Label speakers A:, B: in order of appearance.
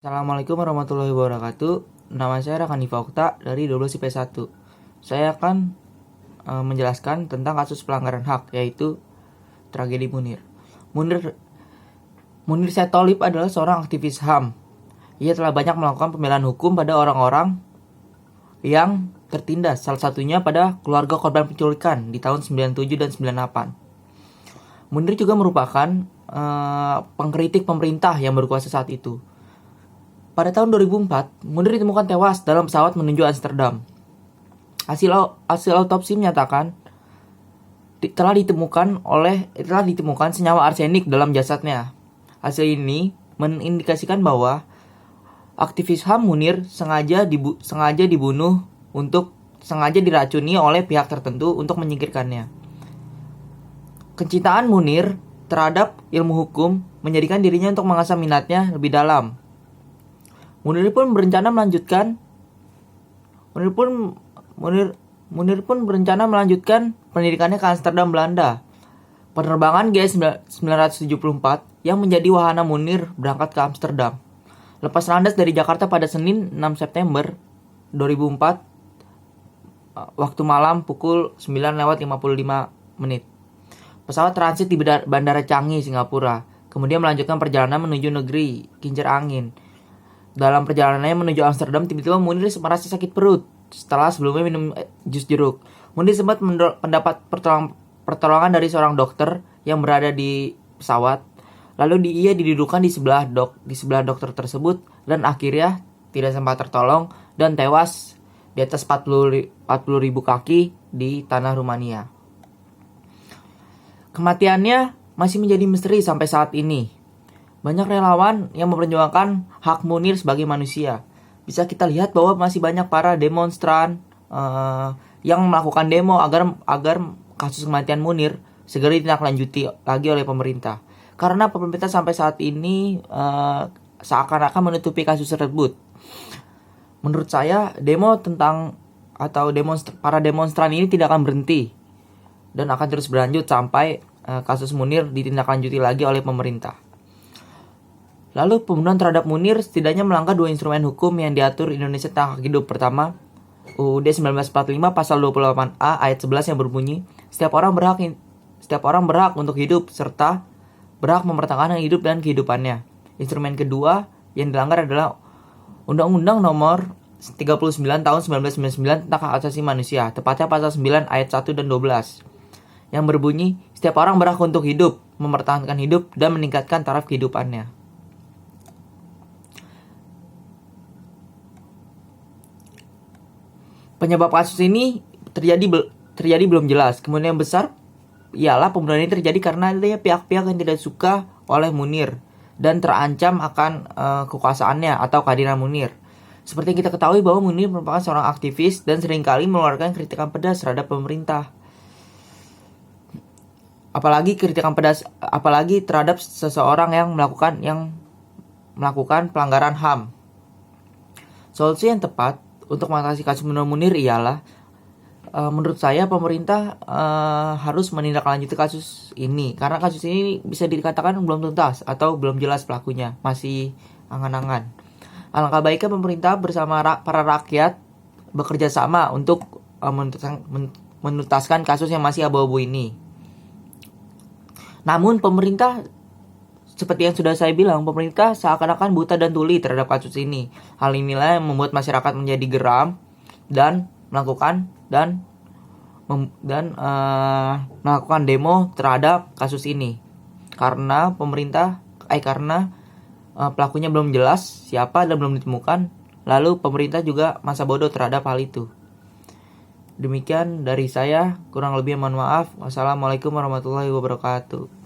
A: Assalamualaikum warahmatullahi wabarakatuh. Nama saya Rakan Okta dari 12 IP1. Saya akan menjelaskan tentang kasus pelanggaran hak, yaitu tragedi Munir. Munir Syed-Tholib adalah seorang aktivis HAM. Ia telah banyak melakukan pembelaan hukum pada orang-orang yang tertindas, salah satunya pada keluarga korban penculikan di tahun 97 dan 98. Munir juga merupakan pengkritik pemerintah yang berkuasa saat itu. Pada tahun 2004, Munir ditemukan tewas dalam pesawat menuju Amsterdam. Hasil autopsi menyatakan telah ditemukan senyawa arsenik dalam jasadnya. Hasil ini mengindikasikan bahwa aktivis HAM Munir sengaja diracuni oleh pihak tertentu untuk menyingkirkannya. Kecintaan Munir terhadap ilmu hukum menjadikan dirinya untuk mengasah minatnya lebih dalam. Munir pun berencana melanjutkan pendidikannya ke Amsterdam, Belanda. Penerbangan GS 974 yang menjadi wahana Munir berangkat ke Amsterdam. Lepas landas dari Jakarta pada Senin 6 September 2004 waktu malam pukul 9:55. Pesawat transit di Bandara Changi, Singapura. Kemudian melanjutkan perjalanan menuju negeri kincir angin. Dalam perjalanannya menuju Amsterdam, tiba-tiba Munir merasa sakit perut setelah sebelumnya minum jus jeruk. Munir sempat mendapat pertolongan dari seorang dokter yang berada di pesawat. Lalu ia didudukkan di sebelah dokter tersebut dan akhirnya tidak sempat tertolong dan tewas di atas 40.000 kaki di tanah Rumania. Kematiannya masih menjadi misteri sampai saat ini. Banyak relawan yang memperjuangkan hak Munir sebagai manusia. Bisa kita lihat bahwa masih banyak para demonstran yang melakukan demo agar kasus kematian Munir segera ditindaklanjuti lagi oleh pemerintah. Karena pemerintah sampai saat ini seakan-akan menutupi kasus tersebut. Menurut saya, para demonstran ini tidak akan berhenti dan akan terus berlanjut sampai kasus Munir ditindaklanjuti lagi oleh pemerintah. Lalu pembunuhan terhadap Munir setidaknya melanggar dua instrumen hukum yang diatur Indonesia tentang hak hidup. Pertama, UUD 1945 pasal 28A ayat 11 yang berbunyi, setiap orang berhak untuk hidup serta berhak mempertahankan hidup dan kehidupannya. Instrumen kedua yang dilanggar adalah Undang-Undang Nomor 39 Tahun 1999 tentang hak asasi manusia, tepatnya pasal 9 ayat 1 dan 12, yang berbunyi, setiap orang berhak untuk hidup, mempertahankan hidup dan meningkatkan taraf kehidupannya. Penyebab kasus ini terjadi belum jelas. Kemungkinan besar ialah pembunuhan ini terjadi karena adanya pihak-pihak yang tidak suka oleh Munir dan terancam akan kekuasaannya atau kehadiran Munir. Seperti yang kita ketahui bahwa Munir merupakan seorang aktivis dan seringkali mengeluarkan kritikan pedas terhadap pemerintah. Apalagi terhadap seseorang yang melakukan pelanggaran HAM. Solusi yang tepat untuk mengatasi kasus Munir ialah menurut saya pemerintah harus menindaklanjuti kasus ini, karena kasus ini bisa dikatakan belum tuntas atau belum jelas pelakunya, masih angan-angan. Alangkah baiknya pemerintah bersama para rakyat bekerja sama untuk menuntaskan kasus yang masih abu-abu ini. Namun pemerintah, seperti yang sudah saya bilang, pemerintah seakan-akan buta dan tuli terhadap kasus ini. Hal inilah yang membuat masyarakat menjadi geram dan melakukan demo terhadap kasus ini. Karena pelakunya belum jelas siapa dan belum ditemukan. Lalu pemerintah juga masa bodoh terhadap hal itu. Demikian dari saya, kurang lebih mohon maaf. Wassalamualaikum warahmatullahi wabarakatuh.